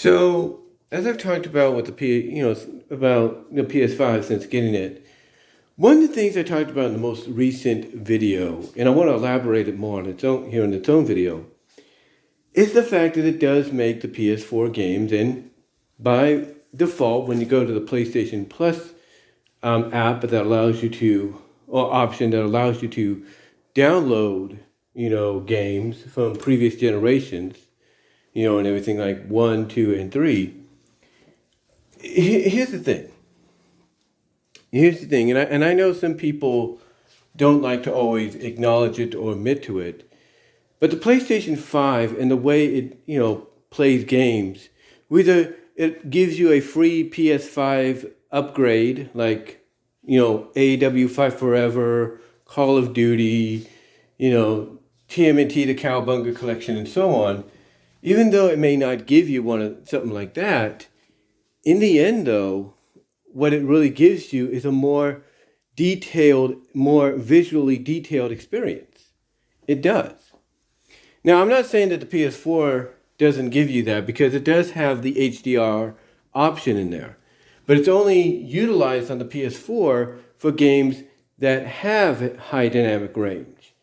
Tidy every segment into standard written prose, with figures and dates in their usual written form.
So, as I've talked about with the about the PS5 since getting it, one of the things I talked about in the most recent video, and I want to elaborate it more on its own here in its own video, is the fact that it does make the PS4 games, and by default, when you go to the PlayStation Plus app that allows you to, or option that allows you to download, games from previous generations, and everything like 1, 2, and 3. Here's the thing. And I know some people don't like to always acknowledge it or admit to it, but the PlayStation 5 and the way it, plays games, whether it gives you a free PS5 upgrade, like, AEW Fight Forever, Call of Duty, TMNT, the Cowabunga Collection, and so on, even though it may not give you something like that, in the end, though, what it really gives you is a more detailed, more visually detailed experience. It does. Now, I'm not saying that the PS4 doesn't give you that, because it does have the HDR option in there. But it's only utilized on the PS4 for games that have high dynamic range.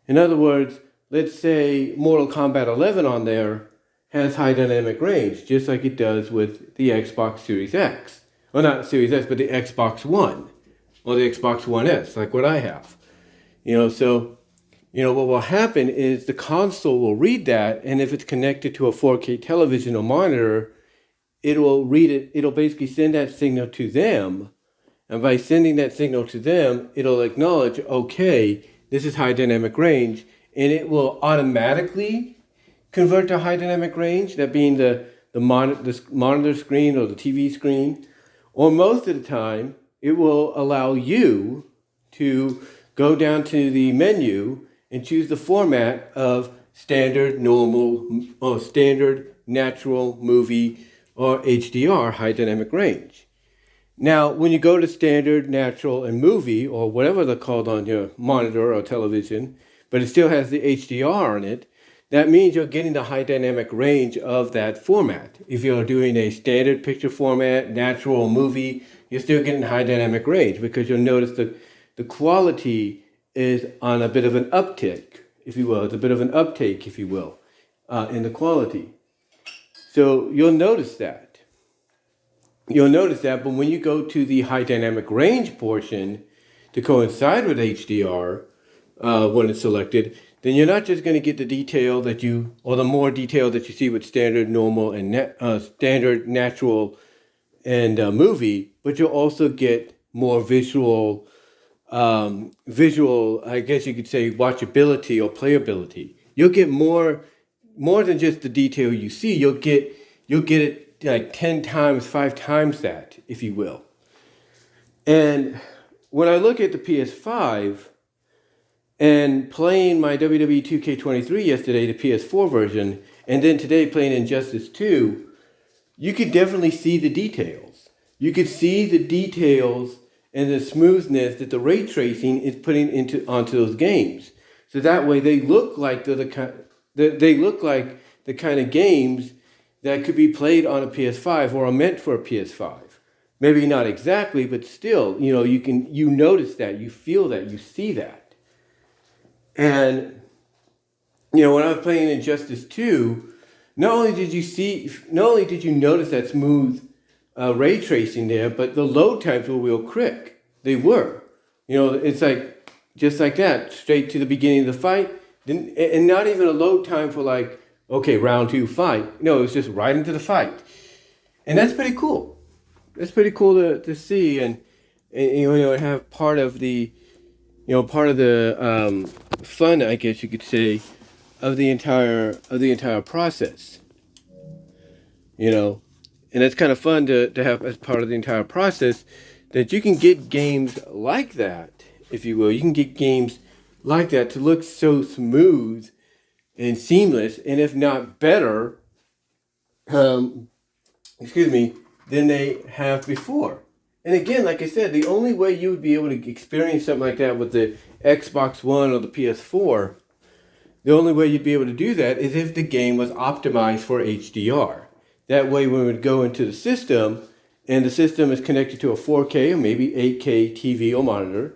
In other words, let's say Mortal Kombat 11 on there has high dynamic range, just like it does with the Xbox Series X. Well, not Series X, but the Xbox One, or the Xbox One S, like what I have. What will happen is the console will read that, and if it's connected to a 4K television or monitor, it will read it, it'll basically send that signal to them, and by sending that signal to them, it'll acknowledge, okay, this is high dynamic range, and it will automatically convert to high dynamic range, that being the monitor screen or the TV screen, or most of the time, it will allow you to go down to the menu and choose the format of standard, normal, or standard, natural, movie, or HDR, high dynamic range. Now, when you go to standard, natural, and movie, or whatever they're called on your monitor or television, but it still has the HDR on it, that means you're getting the high dynamic range of that format. If you're doing a standard picture format, natural, movie, you're still getting high dynamic range, because you'll notice the quality is on a bit of an uptick, if you will. It's a bit of an uptake, if you will, in the quality. So you'll notice that. But when you go to the high dynamic range portion to coincide with HDR, when it's selected, then you're not just going to get the detail or the more detail that you see with standard, normal, and standard, natural, and movie, but you'll also get more visual, I guess you could say, watchability or playability. You'll get more than just the detail you see. You'll get it like 10 times, 5 times that, if you will. And when I look at the PS5, and playing my WWE 2K23 yesterday, the PS4 version, and then today playing Injustice 2, you could definitely see the details. You could see the details and the smoothness that the ray tracing is putting onto those games. So that way they look like the kind of games that could be played on a PS5 or are meant for a PS5. Maybe not exactly, but still, you notice that, you feel that, you see that. And, when I was playing Injustice 2, not only did you notice that smooth ray tracing there, but the load times were real quick. They were. It's like, just like that, straight to the beginning of the fight, and not even a load time for like, okay, round 2 fight. No, it was just right into the fight. And that's pretty cool. That's pretty cool to see, and have part of the fun, I guess you could say, of the entire process. And it's kind of fun to have as part of the entire process that you can get games like that, if you will. You can get games like that to look so smooth and seamless, and if not better, than they have before. And again, like I said, the only way you would be able to experience something like that with the Xbox One or the PS4, the only way you'd be able to do that is if the game was optimized for HDR. That way, when we go into the system, and the system is connected to a 4K or maybe 8K TV or monitor,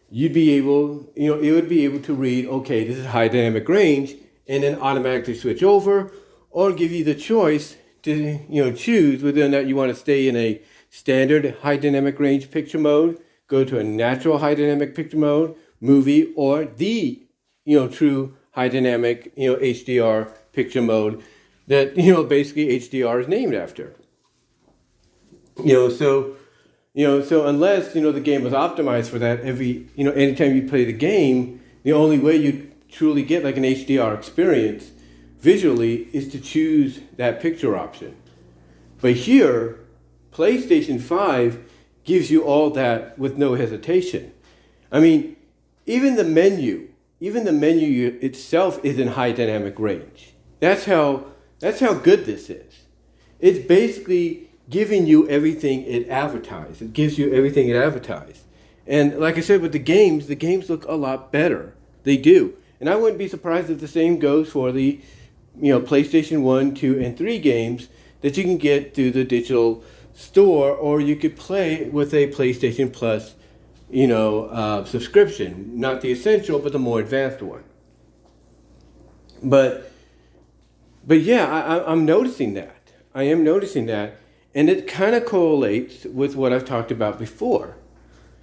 you'd be able, it would be able to read, okay, this is high dynamic range, and then automatically switch over, or give you the choice to, choose whether or not you want to stay in a standard high dynamic range picture mode, go to a natural high dynamic picture mode, movie, or the, true high dynamic, HDR picture mode that, basically HDR is named after. So unless, the game was optimized for that, anytime you play the game, the only way you truly get like an HDR experience visually is to choose that picture option. But here, PlayStation 5 gives you all that with no hesitation. I mean, even the menu itself is in high dynamic range. That's how good this is. It's basically giving you everything it advertised. It gives you everything it advertised. And like I said, with the games look a lot better. They do. And I wouldn't be surprised if the same goes for the, PlayStation 1, 2, and 3 games that you can get through the digital store, or you could play with a PlayStation Plus, subscription. Not the essential, but the more advanced one. But yeah, I'm noticing that. I am noticing that. And it kind of correlates with what I've talked about before.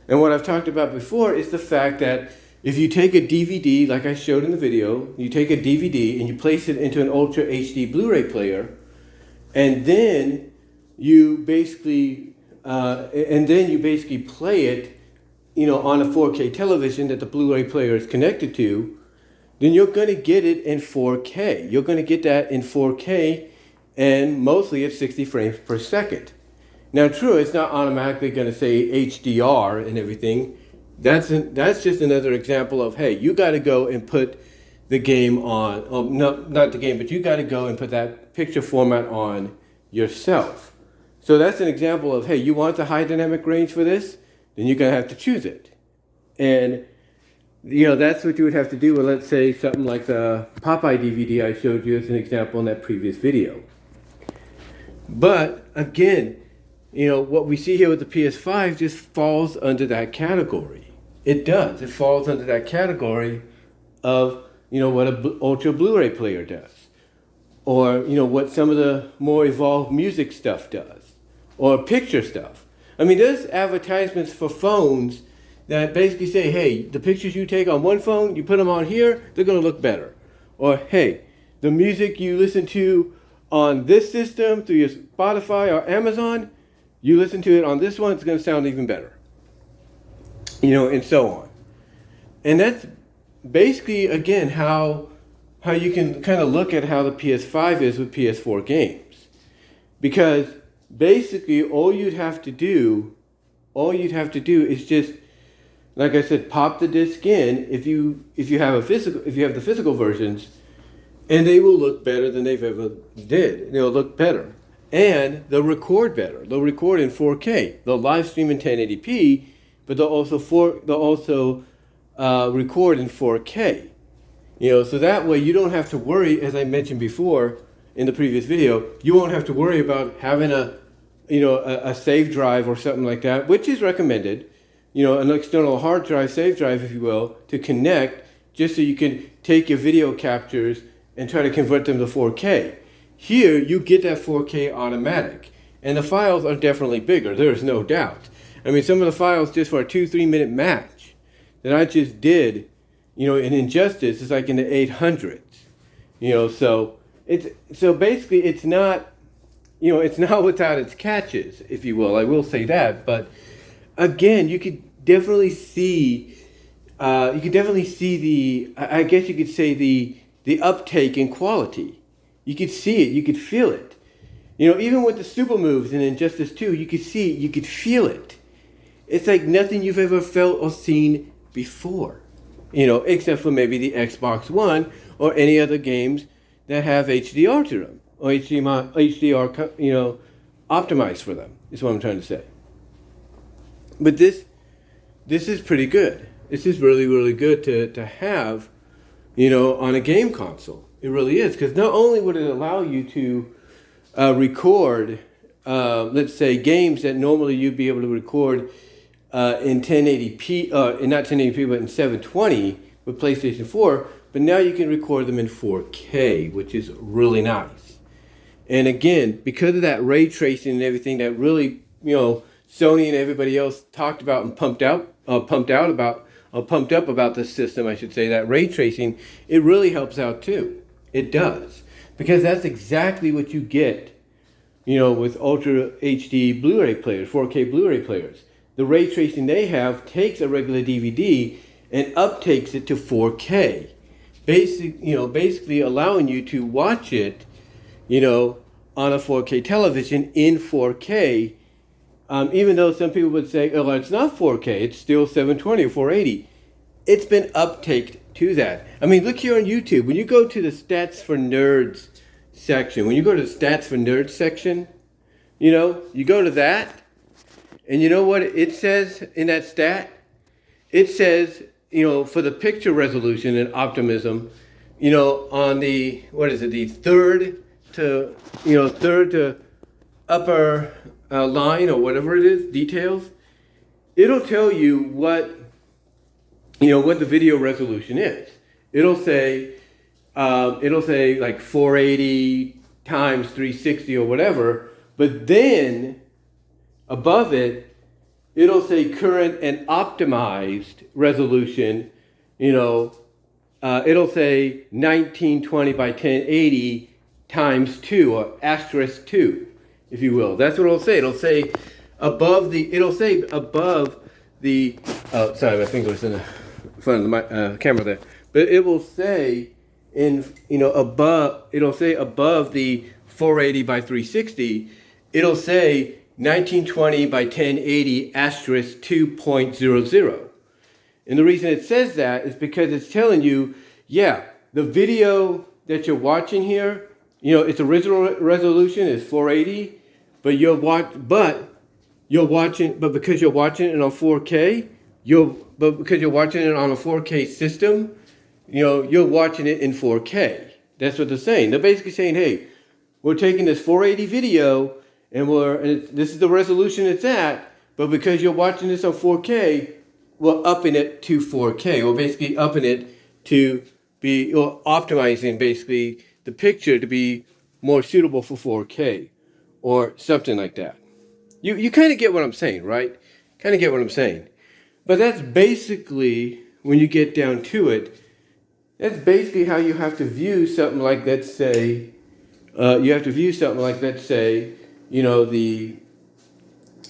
And what I've talked about before is the fact that if you take a DVD, like I showed in the video, you take a DVD and you place it into an Ultra HD Blu-ray player, and then you basically play it, on a 4K television that the Blu-ray player is connected to, then you're going to get it in 4K. You're going to get that in 4K, and mostly at 60 frames per second. Now, true, it's not automatically going to say HDR and everything. That's just another example of, hey, you got to go and put the game on, not the game, but you got to go and put that picture format on yourself. So that's an example of, hey, you want the high dynamic range for this? Then you're going to have to choose it. And, that's what you would have to do with, let's say, something like the Popeye DVD I showed you as an example in that previous video. But again, what we see here with the PS5 just falls under that category. It does. It falls under that category of, what a Ultra Blu-ray player does. Or, what some of the more evolved music stuff does. Or picture stuff. I mean, there's advertisements for phones that basically say, hey, the pictures you take on one phone, you put them on here, they're going to look better. Or, hey, the music you listen to on this system through your Spotify or Amazon, you listen to it on this one, it's going to sound even better. And so on. And that's basically, again, how you can kind of look at how the PS5 is with PS4 games. Because basically all you'd have to do is just, like I said, pop the disc in if you have the physical versions, and they will look better than they've ever did. They'll look better. And they'll record better. They'll record in 4K. They'll live stream in 1080p, but they'll also record in 4K. So that way you don't have to worry, as I mentioned before in the previous video, you won't have to worry about having a save drive or something like that, which is recommended, an external hard drive, save drive, if you will, to connect, just so you can take your video captures and try to convert them to 4K. Here, you get that 4K automatic. And the files are definitely bigger, there's no doubt. I mean, some of the files just for a 2-3 minute match that I just did, in Injustice is like in the 800s. So basically it's not, it's not without its catches, if you will. I will say that. But again, you could definitely see, I guess you could say the uptake in quality. You could see it, you could feel it. Even with the super moves in Injustice 2, you could see it, you could feel it. It's like nothing you've ever felt or seen before. Except for maybe the Xbox One or any other games that have HDR to them, or HDR, optimized for them, is what I'm trying to say. But this is pretty good. This is really, really good to have, on a game console. It really is, because not only would it allow you to record, let's say, games that normally you'd be able to record in 1080p, in not 1080p, but in 720 with PlayStation 4. But now you can record them in 4K, which is really nice. And again, because of that ray tracing and everything that really, Sony and everybody else talked about and pumped up about this system, I should say, that ray tracing, it really helps out too. It does. Because that's exactly what you get, with Ultra HD Blu-ray players, 4K Blu-ray players. The ray tracing they have takes a regular DVD and uptakes it to 4K. Basically allowing you to watch it, on a 4K television in 4K, even though some people would say, oh, it's not 4K, it's still 720 or 480. It's been uptaked to that. I mean, look here on YouTube. When you go to the Stats for Nerds section, you go to that, and you know what it says in that stat? It says, for the picture resolution and optimism, on the, the third to upper line or whatever it is, details, it'll tell you what the video resolution is. It'll say like 480 times 360 or whatever, but then above it, it'll say current and optimized resolution. It'll say 1920 by 1080 times 2 or asterisk 2, if you will. That's what it'll say. It'll say above the. Oh, sorry, my finger was in the front of the camera there. But it will say above. It'll say above the 480 by 360. It'll say 1920 by 1080 asterisk 2.00. And the reason it says that is because it's telling you, the video that you're watching here, its original resolution is 480, but because you're watching it on 4K, because you're watching it on a 4K system, you're watching it in 4K. That's what they're saying. They're basically saying, hey, we're taking this 480 video and this is the resolution it's at, but because you're watching this on 4K, we're upping it to 4K. We're basically upping it to be, or optimizing basically the picture to be more suitable for 4K or something like that. You kind of get what I'm saying, right? Kind of get what I'm saying. But that's basically, when you get down to it, that's basically how you have to view something like, let's say, the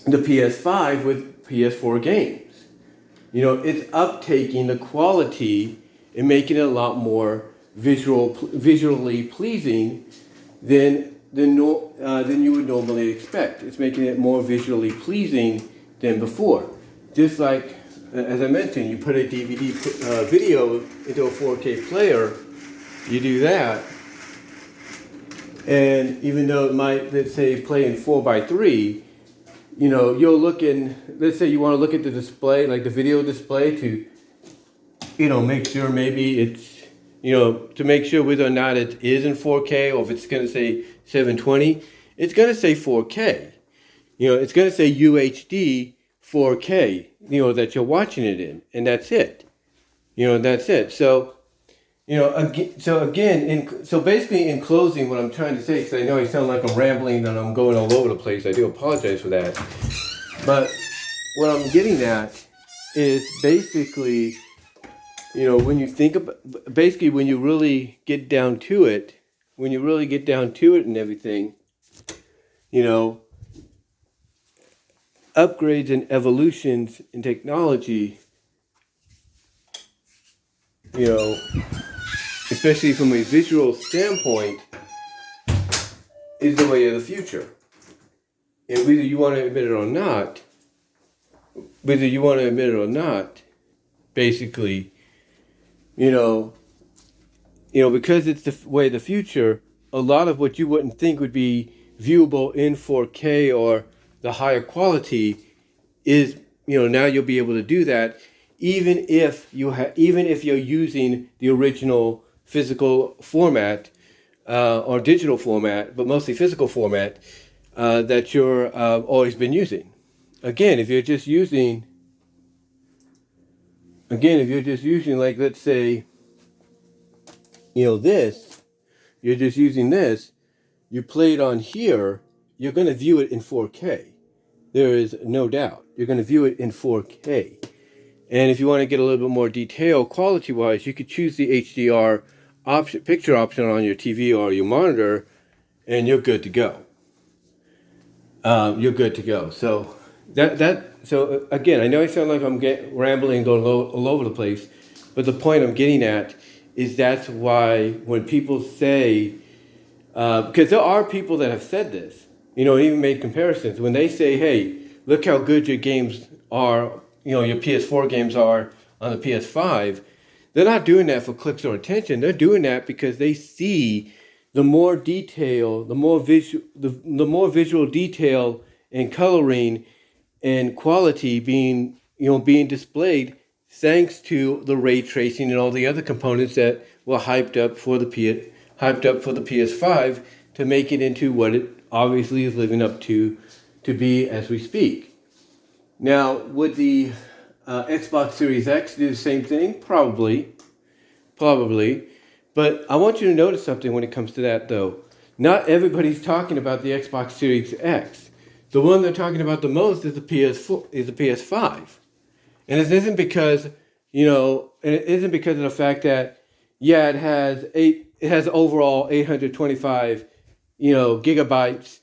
PS5 with PS4 games. It's uptaking the quality and making it a lot more visually pleasing than you would normally expect. It's making it more visually pleasing than before. Just like, as I mentioned, you put a DVD video into a 4K player, you do that, and even though it might, let's say, play in 4:3, you'll look in, let's say you want to look at the display, like the video display, to, make sure maybe it's, to make sure whether or not it is in 4K or if it's going to say 720, it's going to say 4K. It's going to say UHD 4K, that you're watching it in, and that's it. That's it. So, so basically in closing, what I'm trying to say, because I know I sound like I'm rambling and I'm going all over the place, I do apologize for that. But what I'm getting at is basically, when you think about, basically when you really get down to it, and everything, upgrades and evolutions in technology, especially from a visual standpoint, is the way of the future. And whether you want to admit it or not, basically, because it's the way of the future, a lot of what you wouldn't think would be viewable in 4K or the higher quality is, now you'll be able to do that, even if you're using the original physical format or digital format, but mostly physical format, that you're always been using. Again, if you're just using, like, let's say, this, you're just using this, you play it on here, you're going to view it in 4K. There is no doubt. You're going to view it in 4K. And if you want to get a little bit more detail quality-wise, you could choose the HDR picture option on your TV or your monitor, and you're good to go. You're good to go. So so again, I know I sound like I'm rambling, going all over the place, but the point I'm getting at is that's why when people say, because there are people that have said this, even made comparisons. When they say, hey, look how good your games are, your PS4 games are on the PS5, they're not doing that for clicks or attention. They're doing that because they see the more detail, the more visual detail and coloring and quality being displayed thanks to the ray tracing and all the other components that were hyped up for the PS5 to make it into what it obviously is living up to be as we speak. Now, would the Xbox Series X do the same thing? Probably. But I want you to notice something when it comes to that, though. Not everybody's talking about the Xbox Series X. The one they're talking about the most is the PS5. And it isn't because, of the fact that, it has overall 825, gigabytes,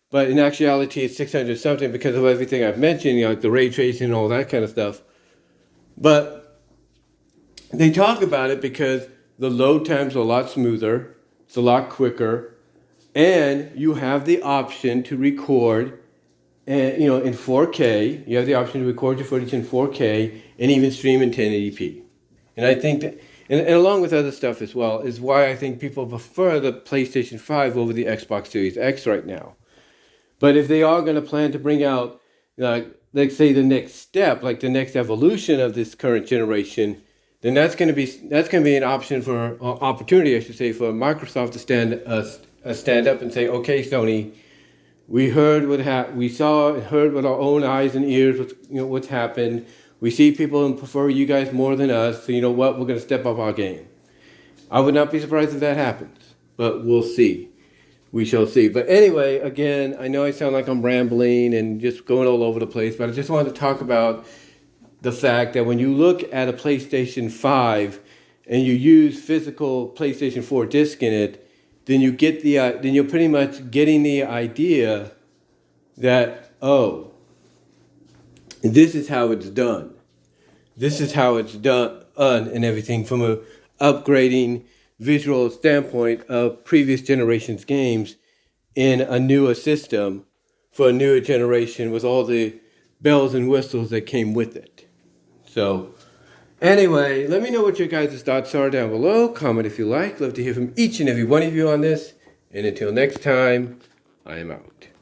but in actuality it's 600 something because of everything I've mentioned, like the ray tracing and all that kind of stuff. But they talk about it because the load times are a lot smoother, it's a lot quicker, and you have the option to record, and in 4K. You have the option to record your footage in 4K and even stream in 1080p. And I think that, and along with other stuff as well, is why I think people prefer the PlayStation 5 over the Xbox Series X right now. But if they are going to plan to bring out, let's say, the next step, like the next evolution of this current generation, then that's going to be an option opportunity, I should say, for Microsoft to stand up and say, okay, Sony, we heard we saw and heard with our own eyes and ears what's happened. We see people prefer you guys more than us, so you know what? We're going to step up our game. I would not be surprised if that happens, but we'll see. We shall see. But anyway, again, I know I sound like I'm rambling and just going all over the place, but I just wanted to talk about the fact that when you look at a PlayStation 5 and you use physical PlayStation 4 disc in it, then you're pretty much getting the idea that, oh, this is how it's done. This is how it's done and everything from a upgrading visual standpoint of previous generations games in a newer system for a newer generation with all the bells and whistles that came with it. So anyway, let me know what your guys' thoughts are down below. Comment if you like. Love to hear from each and every one of you on this. And until next time, I am out.